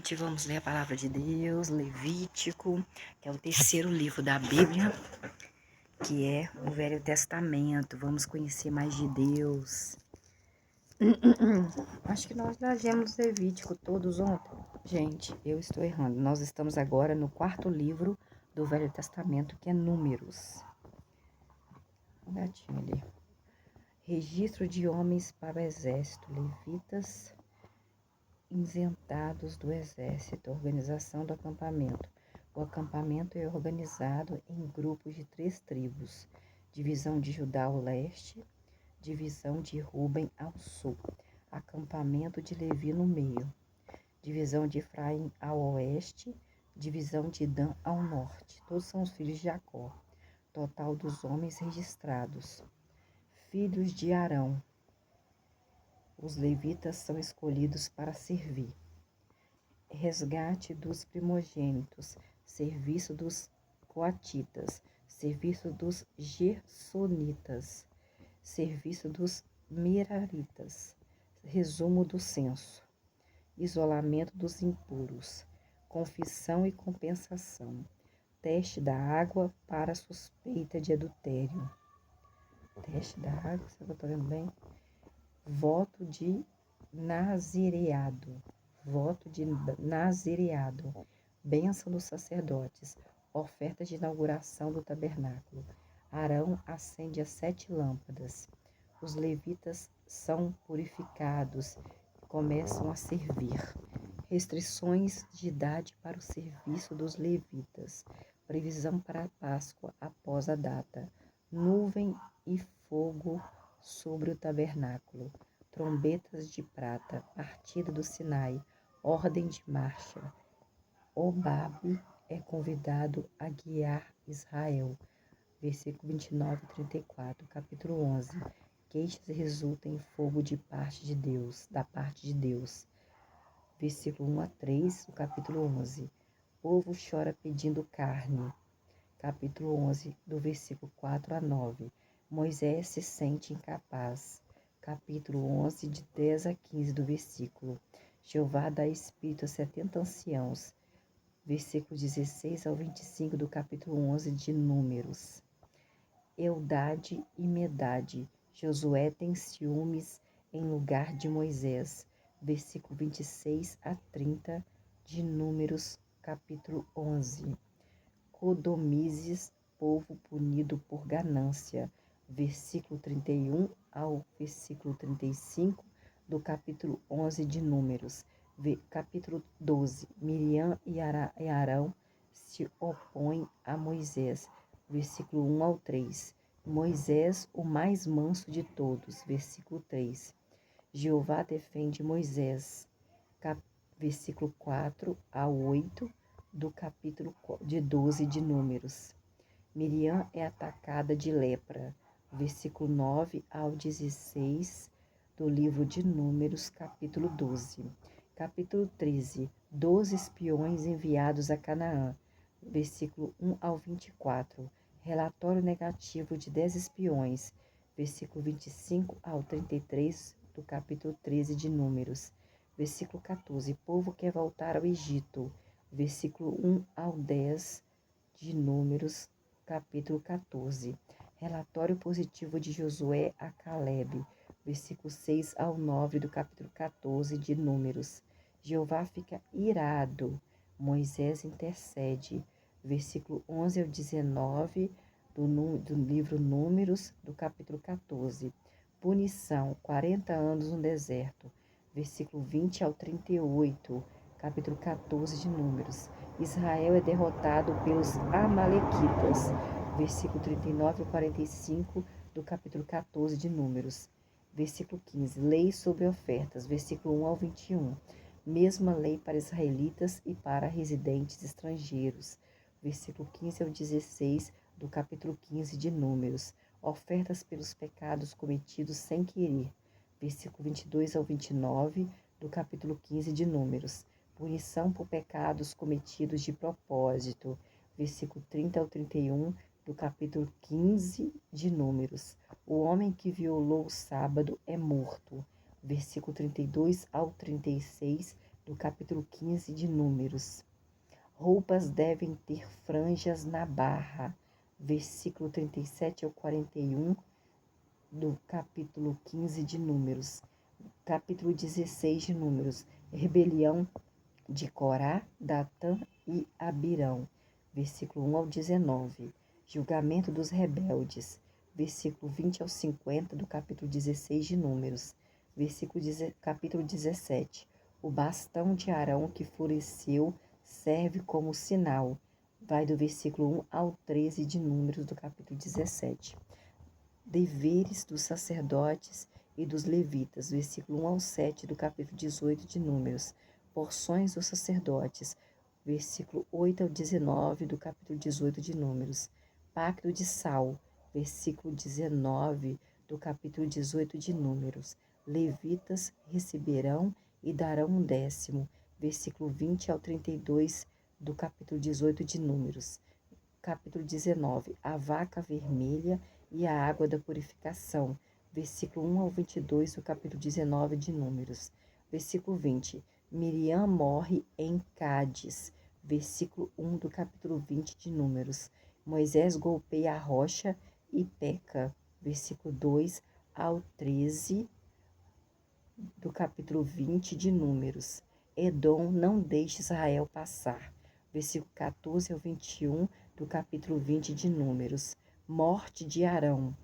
gente, vamos ler a palavra de Deus, Levítico, que é o terceiro livro da Bíblia, que é o Velho Testamento. Vamos conhecer mais de Deus. Acho que nós trazemos Levítico todos ontem. Gente, eu estou errando. Nós estamos agora no quarto livro do Velho Testamento, que é Números. Um gatinho ali. Registro de homens para o exército, levitas isentados do exército, organização do acampamento. O acampamento é organizado em grupos de 3 tribos, divisão de Judá ao leste, divisão de Ruben ao sul, acampamento de Levi no meio, divisão de Efraim ao oeste, divisão de Dan ao norte. Todos são os filhos de Jacó. Total dos homens registrados. Filhos de Arão. Os levitas são escolhidos para servir. Resgate dos primogênitos, serviço dos coatitas, serviço dos gersonitas, serviço dos meraritas, resumo do censo, isolamento dos impuros, confissão e compensação, teste da água para suspeita de adultério. Teste da água, você está vendo bem? Voto de nazireado. Voto de nazireado, bênção dos sacerdotes, oferta de inauguração do tabernáculo. Arão acende as 7 lâmpadas. Os levitas são purificados e começam a servir. Restrições de idade para o serviço dos levitas. Previsão para a Páscoa após a data. Nuvem e fogo sobre o tabernáculo. Trombetas de prata, partida do Sinai, ordem de marcha. Obabe é convidado a guiar Israel. Versículo 29 e 34, capítulo 11. Queixas resultam em fogo de parte de Deus, da parte de Deus. Versículo 1 a 3, do capítulo 11. Povo chora pedindo carne. Capítulo 11, do versículo 4 a 9. Moisés se sente incapaz. Capítulo 11, de 10 a 15 do versículo. Jeová dá espírito a 70 anciãos. Versículo 16 ao 25 do capítulo 11 de Números. Eldade e Medade. Josué tem ciúmes em lugar de Moisés. Versículo 26 a 30 de Números, capítulo 11. Codomizes, povo punido por ganância. Versículo 31 ao versículo 35 do capítulo 11 de Números. Capítulo 12. Miriam e Arão se opõem a Moisés. Versículo 1 ao 3. Moisés, o mais manso de todos. Versículo 3. Jeová defende Moisés. Versículo 4 ao 8 do capítulo de 12 de Números. Miriam é atacada de lepra. Versículo 9 ao 16 do livro de Números, capítulo 12. Capítulo 13. 12 espiões enviados a Canaã. Versículo 1 ao 24. Relatório negativo de 10 espiões. Versículo 25 ao 33 do capítulo 13 de Números. Versículo 14. Povo quer voltar ao Egito. Versículo 1 ao 10 de Números, capítulo 14. Relatório positivo de Josué a Calebe. Versículo 6 ao 9 do capítulo 14 de Números. Jeová fica irado. Moisés intercede. Versículo 11 ao 19 do livro Números, do capítulo 14. Punição, 40 anos no deserto. Versículo 20 ao 38, capítulo 14 de Números. Israel é derrotado pelos amalequitas. Versículo 39 ao 45 do capítulo 14 de Números. Versículo 15. Lei sobre ofertas. Versículo 1 ao 21. Mesma lei para israelitas e para residentes estrangeiros. Versículo 15 ao 16 do capítulo 15 de Números. Ofertas pelos pecados cometidos sem querer. Versículo 22 ao 29 do capítulo 15 de Números. Punição por pecados cometidos de propósito. Versículo 30 ao 31 do capítulo 15 de Números. O homem que violou o sábado é morto. Versículo 32 ao 36 do capítulo 15 de Números. Roupas devem ter franjas na barra, versículo 37 ao 41 do capítulo 15 de Números. Capítulo 16 de Números. Rebelião de Corá, Datã e Abirão, versículo 1 ao 19. Julgamento dos rebeldes, versículo 20 ao 50 do capítulo 16 de Números. Capítulo 17. O bastão de Arão que floresceu serve como sinal. Vai do versículo 1 ao 13 de Números do capítulo 17. Deveres dos sacerdotes e dos levitas, versículo 1 ao 7 do capítulo 18 de Números. Porções dos sacerdotes, versículo 8 ao 19 do capítulo 18 de Números. Pacto de sal, versículo 19 do capítulo 18 de Números. Levitas receberão e darão um décimo, versículo 20 ao 32 do capítulo 18 de Números. Capítulo 19. A vaca vermelha e a água da purificação, versículo 1 ao 22 do capítulo 19 de Números. Versículo 20. Miriam morre em Cádiz, versículo 1 do capítulo 20 de Números. Moisés golpeia a rocha e peca, versículo 2 ao 13 do capítulo 20 de Números. Edom não deixa Israel passar, versículo 14 ao 21 do capítulo 20 de Números. Morte de Arão,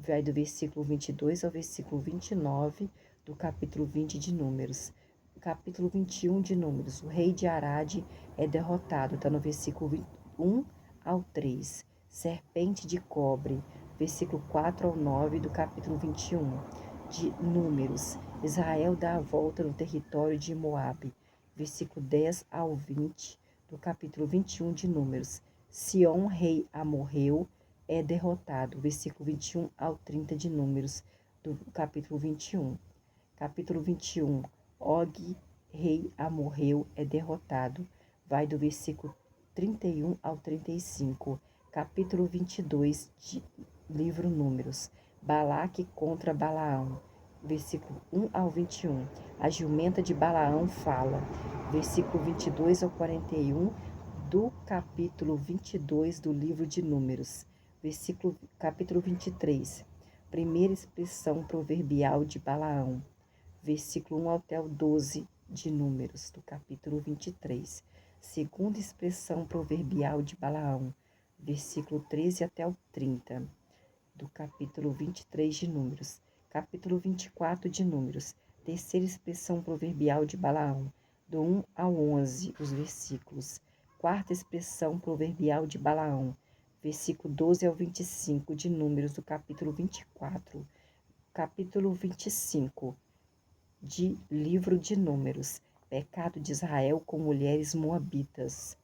vai do versículo 22 ao versículo 29 do capítulo 20 de Números. Capítulo 21 de Números. O rei de Arade é derrotado, está no versículo 1 ao 3. Serpente de cobre, versículo 4 ao 9 do capítulo 21 de Números. Israel dá a volta no território de Moabe, versículo 10 ao 20 do capítulo 21 de Números. Sion, rei amorreu, é derrotado, versículo 21 ao 30 de Números, do capítulo 21. Capítulo 21. Og, rei amorreu, é derrotado, vai do versículo 31 ao 35. Capítulo 22 de livro Números. Balaque contra Balaão, versículo 1 ao 21. A jumenta de Balaão fala, versículo 22 ao 41 do capítulo 22 do livro de Números. Capítulo 23. Primeira expressão proverbial de Balaão, versículo 1 até o 12 de Números, do capítulo 23. Segunda expressão proverbial de Balaão, versículo 13 até o 30, do capítulo 23 de Números. Capítulo 24 de Números. Terceira expressão proverbial de Balaão, do 1 ao 11, os versículos. Quarta expressão proverbial de Balaão, versículo 12 ao 25 de Números, do capítulo 24. Capítulo 25 de livro de Números. Pecado de Israel com mulheres moabitas.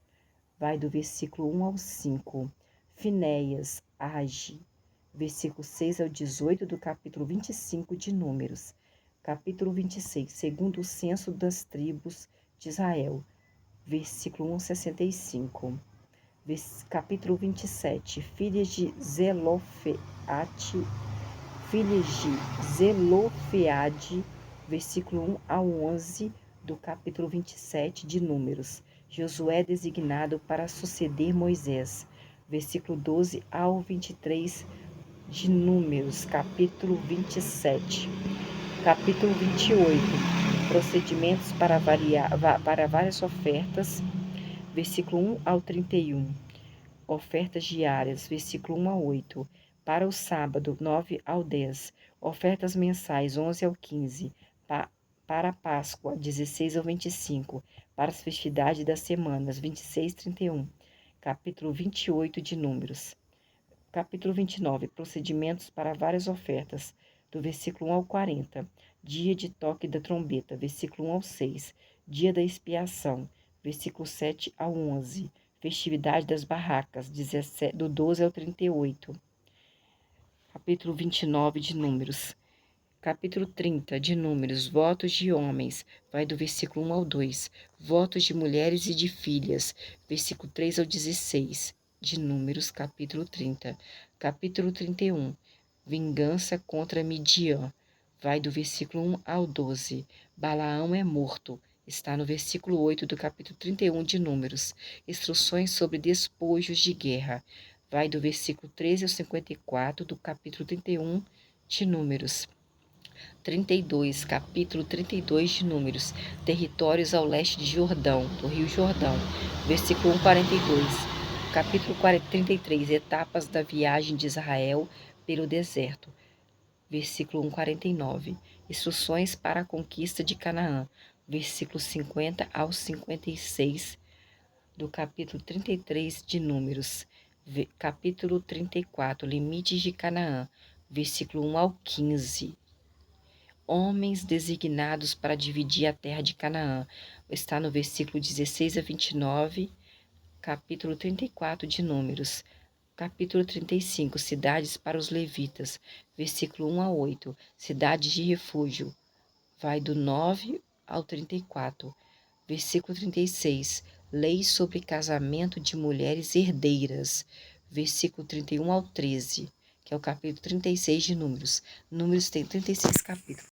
Vai do versículo 1 ao 5. Finéias age, versículo 6 ao 18 do capítulo 25 de Números. Capítulo 26, segundo o censo das tribos de Israel, versículo 1 ao 65. Capítulo 27, filhas de Zelofeade, versículo 1 ao 11 do capítulo 27 de Números. Josué designado para suceder Moisés, versículo 12 ao 23 de Números, capítulo 27. Capítulo 28, procedimentos para várias ofertas, versículo 1 ao 31. Ofertas diárias, versículo 1 a 8. Para o sábado, 9 ao 10. Ofertas mensais, 11 ao 15. Para a Páscoa, 16 ao 25. Para as festividades das semanas, 26 e 31. Capítulo 28 de Números. Capítulo 29. Procedimentos para várias ofertas, do versículo 1 ao 40. Dia de toque da trombeta, versículo 1 ao 6. Dia da expiação, versículo 7 ao 11. Festividade das barracas, do 12 ao 38. Capítulo 29 de Números. Capítulo 30 de Números. Votos de homens, vai do versículo 1 ao 2. Votos de mulheres e de filhas, versículo 3 ao 16 de Números, capítulo 30. Capítulo 31. Vingança contra Midian, vai do versículo 1 ao 12. Balaão é morto está no versículo 8 do capítulo 31 de Números. Instruções sobre despojos de guerra. Vai do versículo 13 ao 54 do capítulo 31 de Números. 32, capítulo 32 de Números. Territórios ao leste de Jordão, do Rio Jordão. Versículo 1, 42. Capítulo 33, etapas da viagem de Israel pelo deserto. Versículo 1, 49. Instruções para a conquista de Canaã. Versículo 50 ao 56 do capítulo 33 de Números. Capítulo 34, limites de Canaã. Versículo 1 ao 15. Homens designados para dividir a terra de Canaã. Está no versículo 16 a 29, capítulo 34 de Números. Capítulo 35, cidades para os levitas. Versículo 1 a 8, cidades de refúgio. Vai do 9 ao 34. Versículo 36, leis sobre casamento de mulheres herdeiras. Versículo 31 ao 13, que é o capítulo 36 de Números. Números tem 36 capítulos.